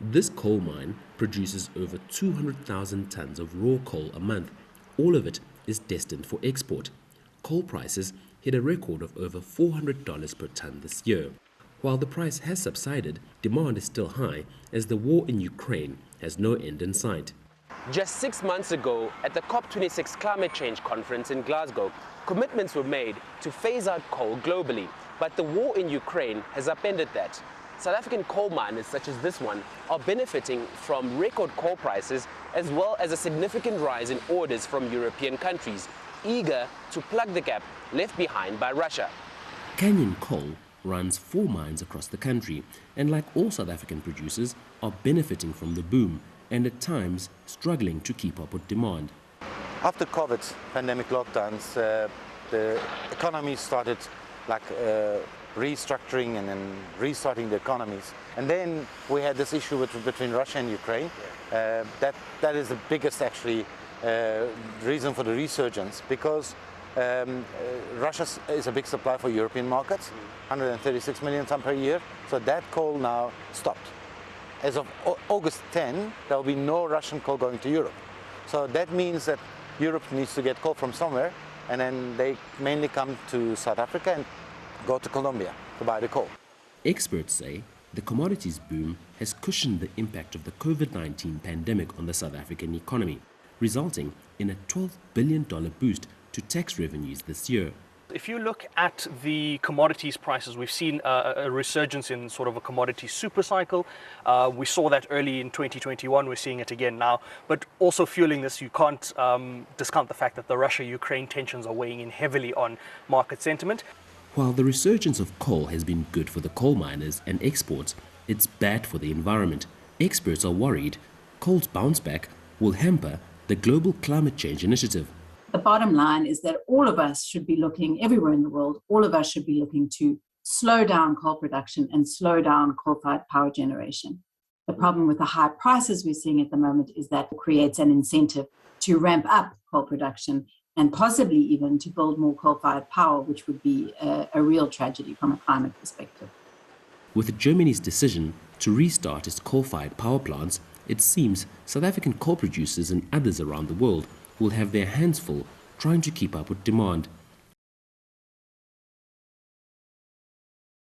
This coal mine produces over 200,000 tons of raw coal a month. All of it is destined for export. Coal prices hit a record of over $400 per ton this year. While the price has subsided, demand is still high as the war in Ukraine has no end in sight. Just 6 months ago, at the COP26 climate change conference in Glasgow, commitments were made to phase out coal globally. But the war in Ukraine has upended that. South African coal miners, such as this one, are benefiting from record coal prices as well as a significant rise in orders from European countries, eager to plug the gap left behind by Russia. Canyon Coal runs 4 mines across the country and, like all South African producers, are benefiting from the boom and at times struggling to keep up with demand. After COVID pandemic lockdowns, the economy started restructuring and then restarting the economies. And then we had this issue between Russia and Ukraine. That is the biggest actually reason for the resurgence, because Russia is a big supplier for European markets, 136 million tons per year. So that coal now stopped. As of August 10, there will be no Russian coal going to Europe. So that means that Europe needs to get coal from somewhere, and then they mainly come to South Africa and go to Colombia to buy the coal. Experts say the commodities boom has cushioned the impact of the COVID-19 pandemic on the South African economy, resulting in a $12 billion boost to tax revenues this year. If you look at the commodities prices, we've seen a resurgence in sort of a commodity super cycle. We saw that early in 2021, we're seeing it again now. But also fueling this, you can't discount the fact that the Russia-Ukraine tensions are weighing in heavily on market sentiment. While the resurgence of coal has been good for the coal miners and exports, it's bad for the environment. Experts are worried coal's bounce back will hamper the global climate change initiative. The bottom line is that all of us should be looking, everywhere in the world, all of us should be looking to slow down coal production and slow down coal-fired power generation. The problem with the high prices we're seeing at the moment is that it creates an incentive to ramp up coal production and possibly even to build more coal-fired power, which would be a real tragedy from a climate perspective. With Germany's decision to restart its coal-fired power plants, it seems South African coal producers and others around the world will have their hands full trying to keep up with demand.